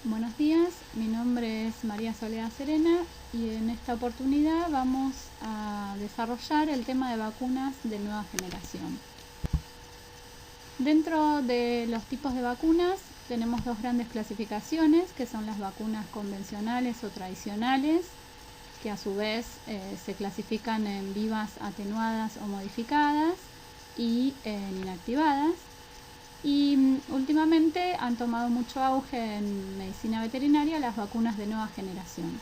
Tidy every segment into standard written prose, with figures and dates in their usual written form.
Buenos días, mi nombre es María Soledad Serena y en esta oportunidad vamos a desarrollar el tema de vacunas de nueva generación. Dentro de los tipos de vacunas tenemos dos grandes clasificaciones, que son las vacunas convencionales o tradicionales, que a su vez se clasifican en vivas, atenuadas o modificadas y en inactivadas. Y últimamente han tomado mucho auge en medicina veterinaria las vacunas de nueva generación.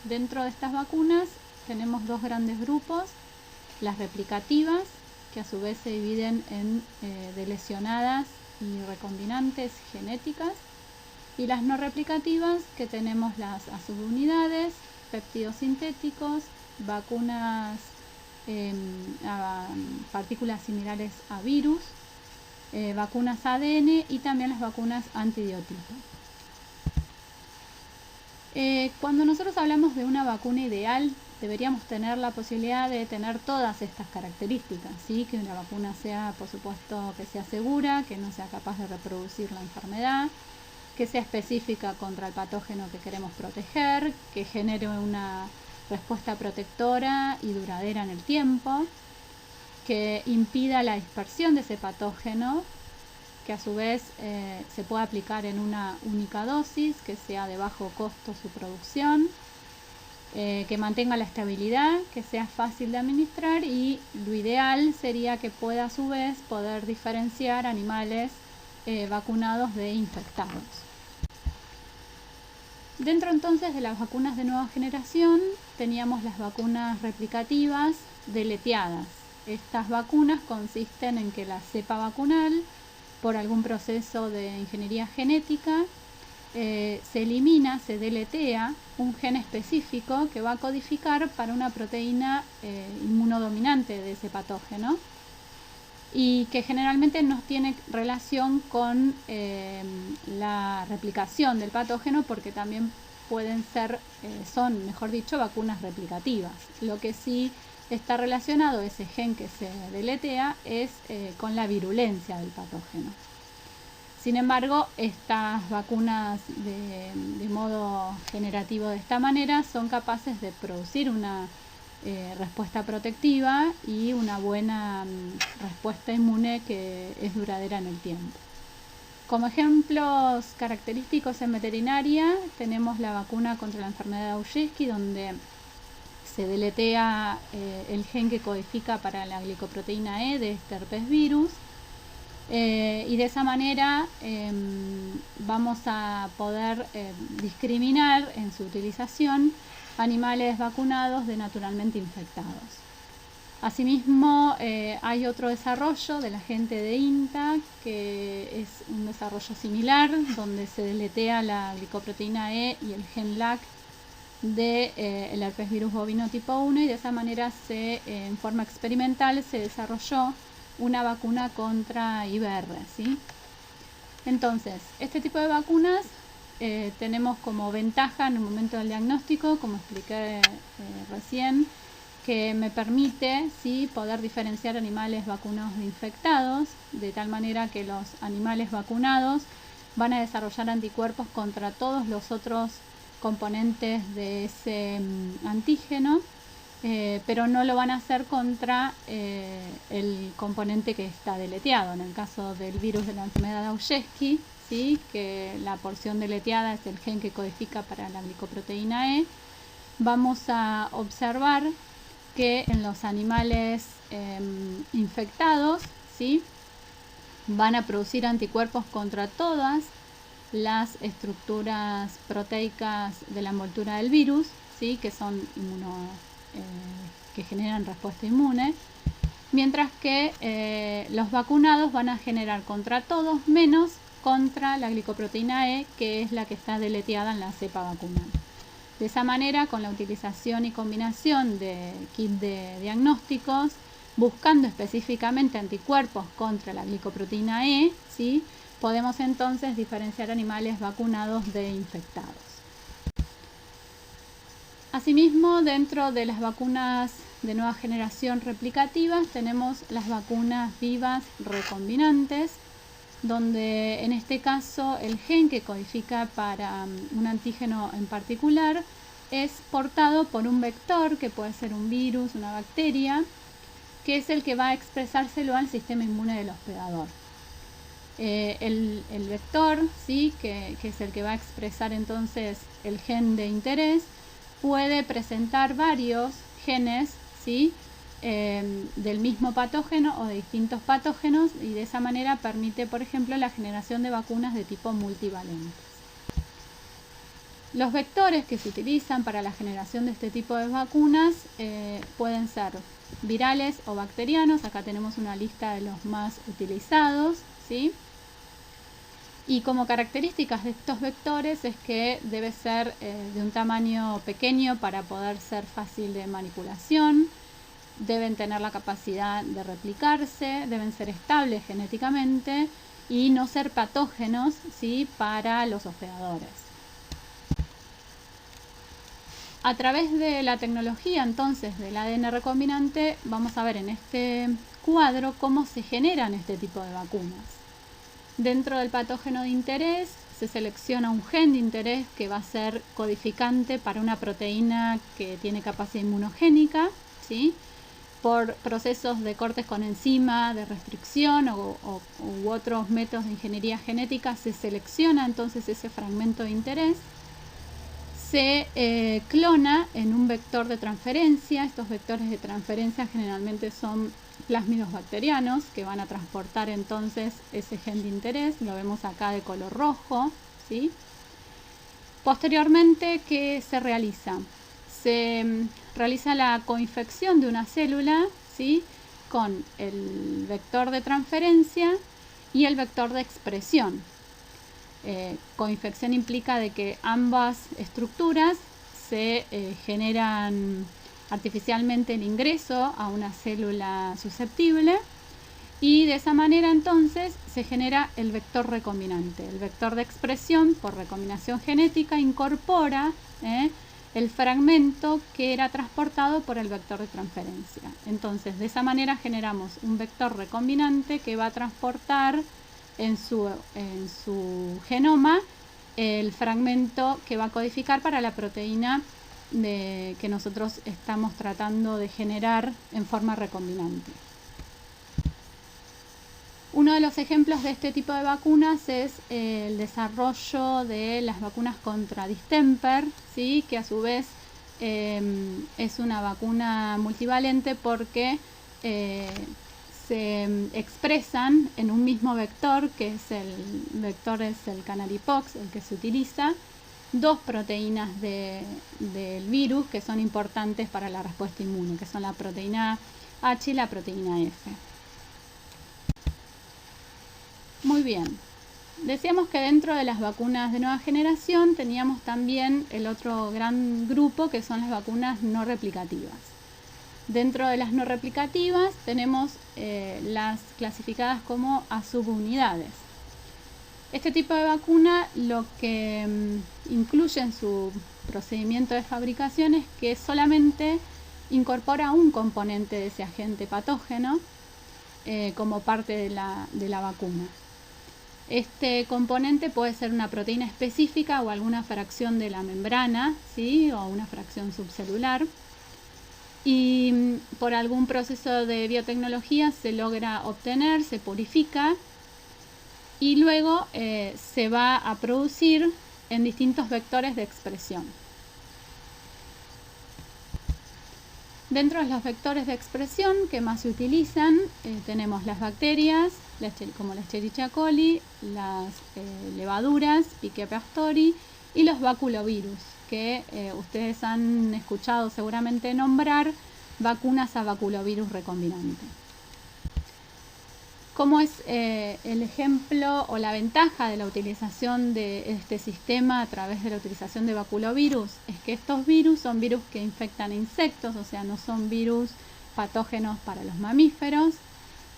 Dentro de estas vacunas tenemos dos grandes grupos: las replicativas, que a su vez se dividen en delecionadas y recombinantes genéticas, y las no replicativas, que tenemos las subunidades, péptidos sintéticos, vacunas a partículas similares a virus, vacunas ADN y también las vacunas antibiotipo. Cuando nosotros hablamos de una vacuna ideal, deberíamos tener la posibilidad de tener todas estas características, ¿sí? Que una vacuna sea, por supuesto, que sea segura, que no sea capaz de reproducir la enfermedad, que sea específica contra el patógeno que queremos proteger, que genere una respuesta protectora y duradera en el tiempo, que impida la dispersión de ese patógeno, que a su vez se pueda aplicar en una única dosis, que sea de bajo costo su producción, que mantenga la estabilidad, que sea fácil de administrar, y lo ideal sería que pueda a su vez poder diferenciar animales vacunados de infectados. Dentro entonces de las vacunas de nueva generación teníamos las vacunas replicativas deleteadas. Estas vacunas consisten en que la cepa vacunal, por algún proceso de ingeniería genética, se elimina, se deletea un gen específico que va a codificar para una proteína inmunodominante de ese patógeno, y que generalmente no tiene relación con la replicación del patógeno, porque también pueden ser, son, mejor dicho, vacunas replicativas. Lo que sí está relacionado, ese gen que se deletea, es con la virulencia del patógeno. Sin embargo, estas vacunas de modo generativo de esta manera son capaces de producir una respuesta protectiva y una buena respuesta inmune que es duradera en el tiempo. Como ejemplos característicos en veterinaria tenemos la vacuna contra la enfermedad de Auschwitz, donde se deletea el gen que codifica para la glicoproteína E de este herpes virus, y de esa manera vamos a poder discriminar en su utilización animales vacunados de naturalmente infectados. Asimismo, hay otro desarrollo de la gente de INTA, que es un desarrollo similar, donde se deletea la glicoproteína E y el gen LAC del herpes virus bovino tipo 1, y de esa manera en forma experimental se desarrolló una vacuna contra IBR, ¿sí? Entonces, este tipo de vacunas tenemos como ventaja en el momento del diagnóstico, como expliqué recién, que me permite, ¿sí?, poder diferenciar animales vacunados de infectados, de tal manera que los animales vacunados van a desarrollar anticuerpos contra todos los otros componentes de ese antígeno, pero no lo van a hacer contra el componente que está deleteado. En el caso del virus de la enfermedad de Auschwitz, ¿sí?, que la porción deleteada es el gen que codifica para la glicoproteína E, vamos a observar que en los animales infectados, ¿sí?, van a producir anticuerpos contra todas las estructuras proteicas de la envoltura del virus, ¿sí?, que son que generan respuesta inmune, mientras que los vacunados van a generar contra todos menos contra la glicoproteína E, que es la que está deleteada en la cepa vacunal. De esa manera, con la utilización y combinación de kit de diagnósticos, buscando específicamente anticuerpos contra la glicoproteína E, ¿sí?, podemos entonces diferenciar animales vacunados de infectados. Asimismo, dentro de las vacunas de nueva generación replicativas tenemos las vacunas vivas recombinantes, donde en este caso el gen que codifica para un antígeno en particular es portado por un vector, que puede ser un virus, una bacteria, que es el que va a expresárselo al sistema inmune del hospedador. El vector, ¿sí? que es el que va a expresar entonces el gen de interés, puede presentar varios genes, ¿sí? Del mismo patógeno o de distintos patógenos, y de esa manera permite, por ejemplo, la generación de vacunas de tipo multivalentes. Los vectores que se utilizan para la generación de este tipo de vacunas pueden ser virales o bacterianos. Acá tenemos una lista de los más utilizados, ¿sí? Y como características de estos vectores es que debe ser de un tamaño pequeño para poder ser fácil de manipulación, deben tener la capacidad de replicarse, deben ser estables genéticamente y no ser patógenos, ¿sí? Para los hospedadores. A través de la tecnología entonces del ADN recombinante vamos a ver en este cuadro cómo se generan este tipo de vacunas. Dentro del patógeno de interés se selecciona un gen de interés que va a ser codificante para una proteína que tiene capacidad inmunogénica, ¿sí? Por procesos de cortes con enzima, de restricción u otros métodos de ingeniería genética se selecciona entonces ese fragmento de interés, se clona en un vector de transferencia. Estos vectores de transferencia generalmente son plásmidos bacterianos que van a transportar entonces ese gen de interés, lo vemos acá de color rojo, ¿sí? Posteriormente, ¿qué se realiza? Se realiza la coinfección de una célula, ¿sí? Con el vector de transferencia y el vector de expresión. Coinfección implica de que ambas estructuras se generan artificialmente el ingreso a una célula susceptible, y de esa manera entonces se genera el vector recombinante. El vector de expresión por recombinación genética incorpora el fragmento que era transportado por el vector de transferencia. Entonces de esa manera generamos un vector recombinante que va a transportar en su genoma el fragmento que va a codificar para la proteína que nosotros estamos tratando de generar en forma recombinante. Uno de los ejemplos de este tipo de vacunas es el desarrollo de las vacunas contra distemper, ¿sí? Que a su vez es una vacuna multivalente porque se expresan en un mismo vector, que es el canaripox, el que se utiliza, dos proteínas del virus que son importantes para la respuesta inmune, que son la proteína H y la proteína F. Muy bien, decíamos que dentro de las vacunas de nueva generación teníamos también el otro gran grupo, que son las vacunas no replicativas. Dentro de las no replicativas tenemos las clasificadas como a subunidades. Este tipo de vacuna lo que incluye en su procedimiento de fabricación es que solamente incorpora un componente de ese agente patógeno como parte de la vacuna. Este componente puede ser una proteína específica o alguna fracción de la membrana, ¿sí? O una fracción subcelular. Y por algún proceso de biotecnología se logra obtener, se purifica y luego se va a producir en distintos vectores de expresión. Dentro de los vectores de expresión que más se utilizan tenemos las bacterias, como la Escherichia coli, las levaduras, Pichia pastori, y los baculovirus, que ustedes han escuchado seguramente nombrar vacunas a baculovirus recombinante. ¿Cómo es el ejemplo o la ventaja de la utilización de este sistema a través de la utilización de baculovirus? Es que estos virus son virus que infectan insectos, o sea, no son virus patógenos para los mamíferos.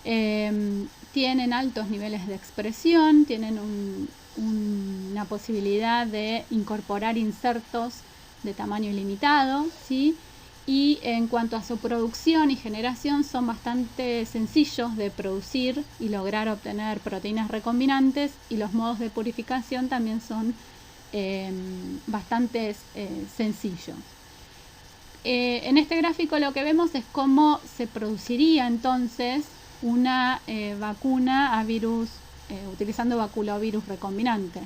Tienen altos niveles de expresión, tienen una posibilidad de incorporar insertos de tamaño ilimitado, ¿sí? y en cuanto a su producción y generación son bastante sencillos de producir y lograr obtener proteínas recombinantes, y los modos de purificación también son bastante sencillos. En este gráfico lo que vemos es cómo se produciría entonces una vacuna a virus utilizando baculovirus recombinante.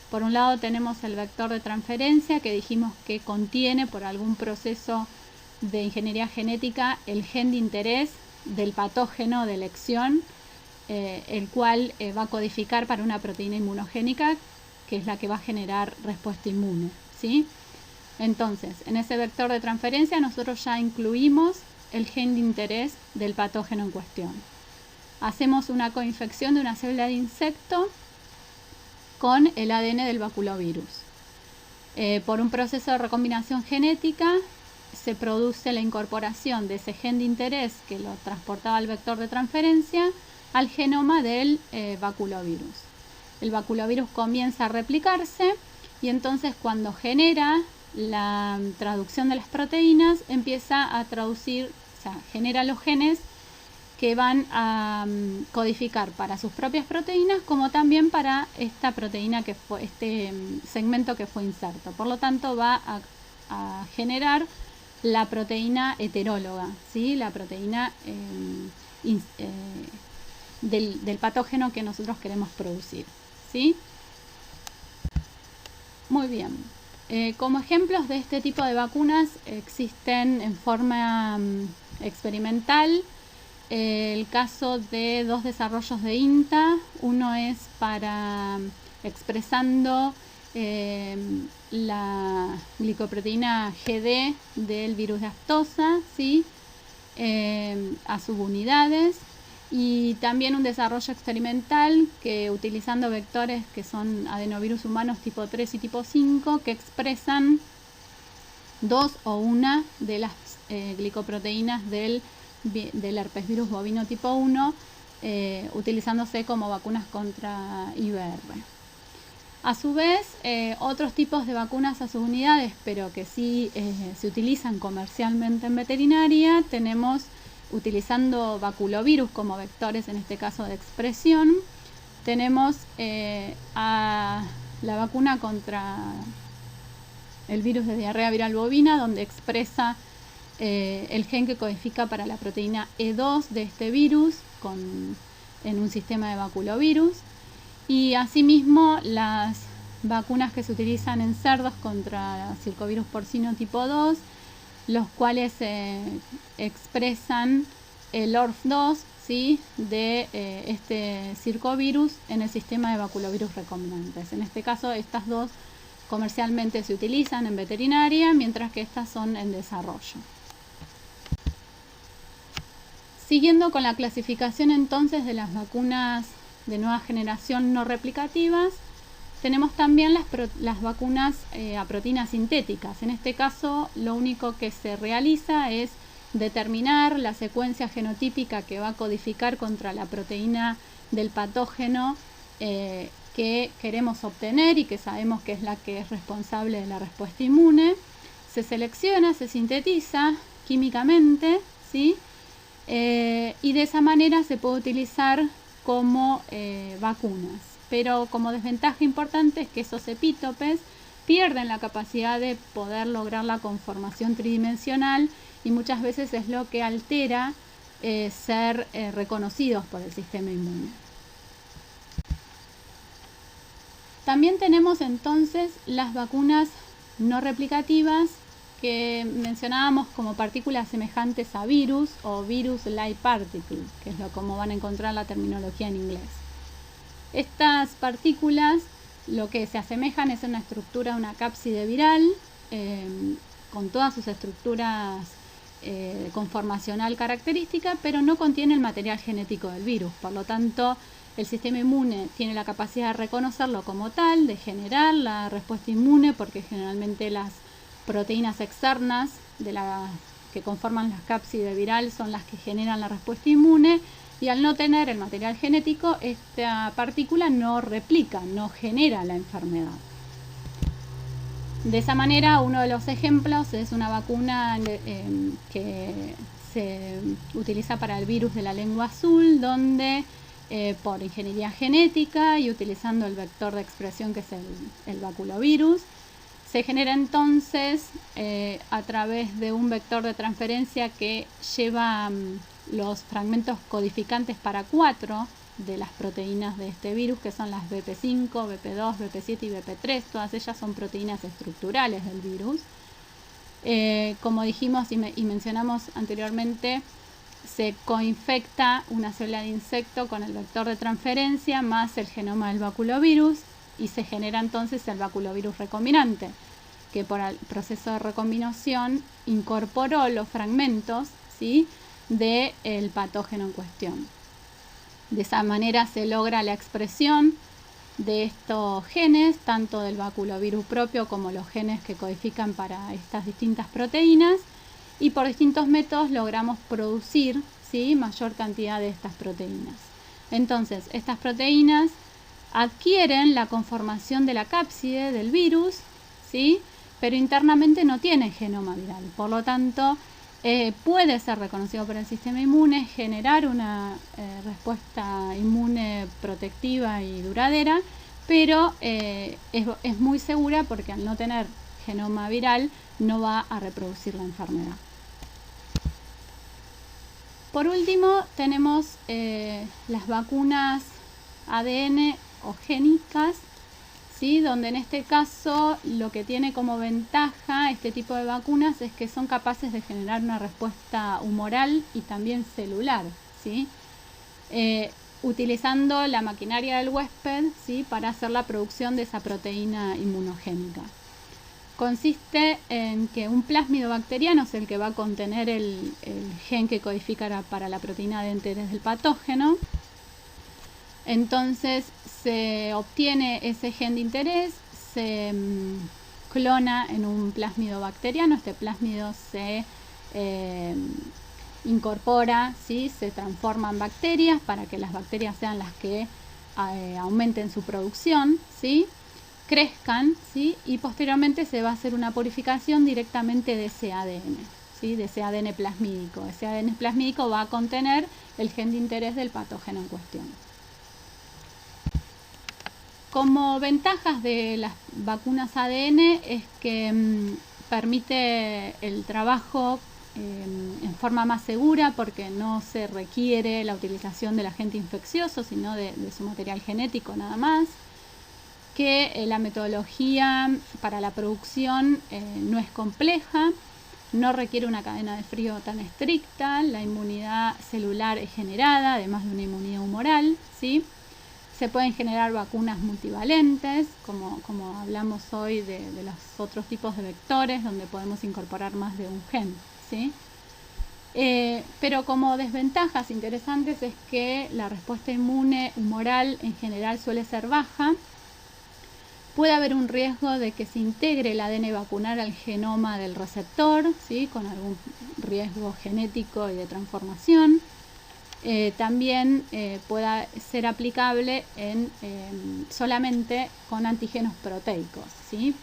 Por un lado tenemos el vector de transferencia, que dijimos que contiene por algún proceso de ingeniería genética el gen de interés del patógeno de elección, el cual va a codificar para una proteína inmunogénica, que es la que va a generar respuesta inmune, ¿sí? Entonces, en ese vector de transferencia nosotros ya incluimos el gen de interés del patógeno en cuestión. Hacemos una coinfección de una célula de insecto con el ADN del baculovirus. Por un proceso de recombinación genética se produce la incorporación de ese gen de interés que lo transportaba el vector de transferencia al genoma del baculovirus. El baculovirus comienza a replicarse y entonces cuando genera la traducción de las proteínas empieza a traducir, o sea, genera los genes que van a codificar para sus propias proteínas como también para esta proteína que fue, este segmento que fue inserto. Por lo tanto va a generar la proteína heteróloga, ¿sí? La proteína del patógeno que nosotros queremos producir, ¿sí? Muy bien. Como ejemplos de este tipo de vacunas existen en forma experimental el caso de dos desarrollos de INTA. Uno es para expresando la glicoproteína GD del virus de aftosa, ¿sí? A subunidades, y también un desarrollo experimental que utilizando vectores que son adenovirus humanos tipo 3 y tipo 5 que expresan dos o una de las glicoproteínas del herpesvirus bovino tipo 1, utilizándose como vacunas contra IBR. A su vez, otros tipos de vacunas a subunidades, pero que sí se utilizan comercialmente en veterinaria, tenemos utilizando baculovirus como vectores, en este caso de expresión, tenemos a la vacuna contra el virus de diarrea viral bovina, donde expresa el gen que codifica para la proteína E2 de este virus en un sistema de baculovirus. Y asimismo las vacunas que se utilizan en cerdos contra circovirus porcino tipo 2, los cuales expresan el ORF2, ¿sí? De este circovirus en el sistema de baculovirus recombinantes. En este caso estas dos comercialmente se utilizan en veterinaria, mientras que estas son en desarrollo. Siguiendo con la clasificación entonces de las vacunas de nueva generación no replicativas, tenemos también las vacunas a proteínas sintéticas. En este caso lo único que se realiza es determinar la secuencia genotípica que va a codificar contra la proteína del patógeno que queremos obtener y que sabemos que es la que es responsable de la respuesta inmune. Se selecciona, se sintetiza químicamente, ¿sí? Y de esa manera se puede utilizar como vacunas. Pero como desventaja importante es que esos epítopes pierden la capacidad de poder lograr la conformación tridimensional y muchas veces es lo que altera ser reconocidos por el sistema inmune. También tenemos entonces las vacunas no replicativas que mencionábamos como partículas semejantes a virus o virus-like particle, que es como van a encontrar la terminología en inglés. Estas partículas lo que se asemejan es una estructura de una cápside viral con todas sus estructuras conformacional característica, pero no contiene el material genético del virus. Por lo tanto, el sistema inmune tiene la capacidad de reconocerlo como tal, de generar la respuesta inmune, porque generalmente las proteínas externas que conforman la cápside viral son las que generan la respuesta inmune, y al no tener el material genético, esta partícula no replica, no genera la enfermedad. De esa manera, uno de los ejemplos es una vacuna que se utiliza para el virus de la lengua azul, donde por ingeniería genética y utilizando el vector de expresión que es el baculovirus, se genera entonces a través de un vector de transferencia que lleva los fragmentos codificantes para 4 de las proteínas de este virus, que son las BP5, BP2, BP7 y BP3. Todas ellas son proteínas estructurales del virus. Como dijimos y mencionamos anteriormente, se coinfecta una célula de insecto con el vector de transferencia más el genoma del baculovirus y se genera entonces el baculovirus recombinante, que por el proceso de recombinación incorporó los fragmentos, ¿sí?, del patógeno en cuestión. De esa manera se logra la expresión de estos genes, tanto del baculovirus propio como los genes que codifican para estas distintas proteínas, y por distintos métodos logramos producir, ¿sí?, mayor cantidad de estas proteínas. Entonces, estas proteínas adquieren la conformación de la cápside del virus, ¿sí?, pero internamente no tienen genoma viral. Por lo tanto, puede ser reconocido por el sistema inmune, generar una respuesta inmune protectiva y duradera, pero es muy segura porque al no tener genoma viral no va a reproducir la enfermedad. Por último, tenemos las vacunas ADN o génicas, ¿sí?, donde en este caso lo que tiene como ventaja este tipo de vacunas es que son capaces de generar una respuesta humoral y también celular, ¿sí?, utilizando la maquinaria del huésped, ¿sí?, para hacer la producción de esa proteína inmunogénica. Consiste en que un plásmido bacteriano es el que va a contener el gen que codificará para la proteína de interés del patógeno. Entonces se obtiene ese gen de interés, se clona en un plásmido bacteriano, este plásmido se incorpora, ¿sí?, se transforma en bacterias para que las bacterias sean las que aumenten su producción, ¿sí?, crezcan, ¿sí?, y posteriormente se va a hacer una purificación directamente de ese ADN, ¿sí?, de ese ADN plasmídico. Ese ADN plasmídico va a contener el gen de interés del patógeno en cuestión. Como ventajas de las vacunas ADN es que permite el trabajo en forma más segura porque no se requiere la utilización del agente infeccioso, sino de su material genético nada más, que la metodología para la producción no es compleja, no requiere una cadena de frío tan estricta, la inmunidad celular es generada, además de una inmunidad humoral, ¿sí? Se pueden generar vacunas multivalentes, como hablamos hoy de los otros tipos de vectores, donde podemos incorporar más de un gen, ¿sí? Pero como desventajas interesantes es que la respuesta inmune humoral en general suele ser baja. Puede haber un riesgo de que se integre el ADN vacunal al genoma del receptor, ¿sí?, con algún riesgo genético y de transformación. También pueda ser aplicable solamente con antígenos proteicos, ¿sí?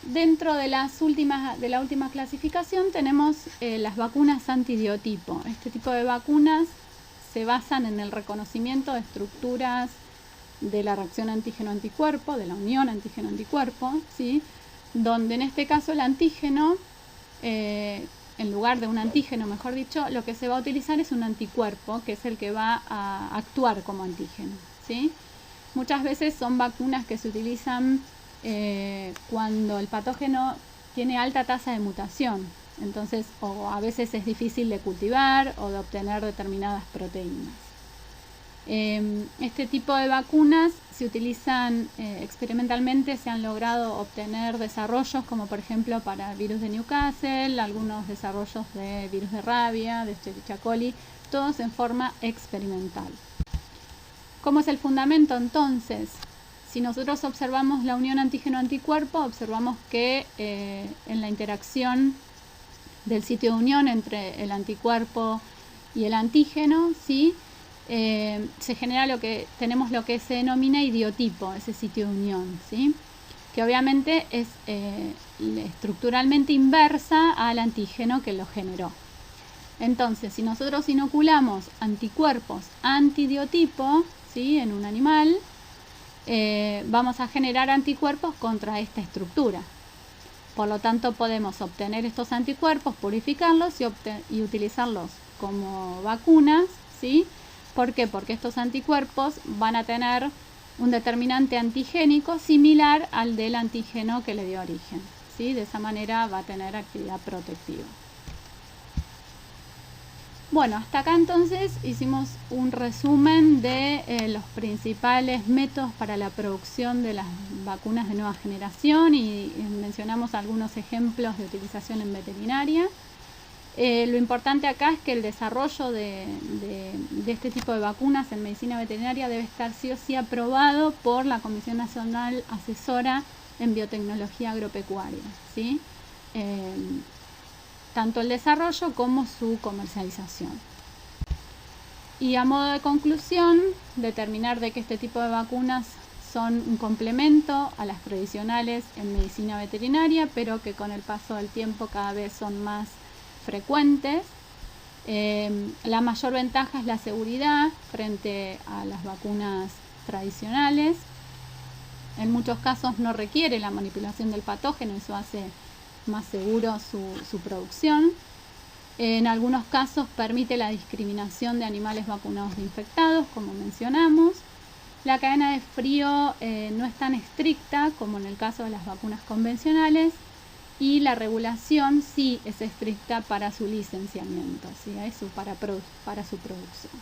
Dentro de la última clasificación tenemos las vacunas antibiotipo. Este tipo de vacunas se basan en el reconocimiento de estructuras de la reacción antígeno-anticuerpo, de la unión antígeno-anticuerpo, ¿sí?, donde en este caso el antígeno, en lugar de un antígeno, mejor dicho, lo que se va a utilizar es un anticuerpo, que es el que va a actuar como antígeno, ¿sí? Muchas veces son vacunas que se utilizan cuando el patógeno tiene alta tasa de mutación. Entonces, o a veces es difícil de cultivar o de obtener determinadas proteínas. Este tipo de vacunas se utilizan experimentalmente, se han logrado obtener desarrollos como por ejemplo para el virus de Newcastle, algunos desarrollos de virus de rabia, de Escherichia coli, todos en forma experimental. ¿Cómo es el fundamento entonces? Si nosotros observamos la unión antígeno-anticuerpo, observamos que en la interacción del sitio de unión entre el anticuerpo y el antígeno, ¿sí?, se genera tenemos lo que se denomina idiotipo, ese sitio de unión, ¿sí? Que obviamente es estructuralmente inversa al antígeno que lo generó. Entonces, si nosotros inoculamos anticuerpos antidiotipo, ¿sí?, en un animal, vamos a generar anticuerpos contra esta estructura. Por lo tanto, podemos obtener estos anticuerpos, purificarlos y utilizarlos como vacunas, ¿sí? ¿Por qué? Porque estos anticuerpos van a tener un determinante antigénico similar al del antígeno que le dio origen, ¿sí? De esa manera va a tener actividad protectiva. Bueno, hasta acá entonces hicimos un resumen de los principales métodos para la producción de las vacunas de nueva generación y mencionamos algunos ejemplos de utilización en veterinaria. Lo importante acá es que el desarrollo de este tipo de vacunas en medicina veterinaria debe estar sí o sí aprobado por la Comisión Nacional Asesora en Biotecnología Agropecuaria, ¿sí? Tanto el desarrollo como su comercialización. Y a modo de conclusión, determinar de que este tipo de vacunas son un complemento a las tradicionales en medicina veterinaria, pero que con el paso del tiempo cada vez son más frecuentes. La mayor ventaja es la seguridad frente a las vacunas tradicionales. En muchos casos no requiere la manipulación del patógeno, eso hace más seguro su producción. En algunos casos permite la discriminación de animales vacunados de infectados, como mencionamos. La cadena de frío no es tan estricta como en el caso de las vacunas convencionales y la regulación sí es estricta para su licenciamiento, ¿sí? Eso para su producción.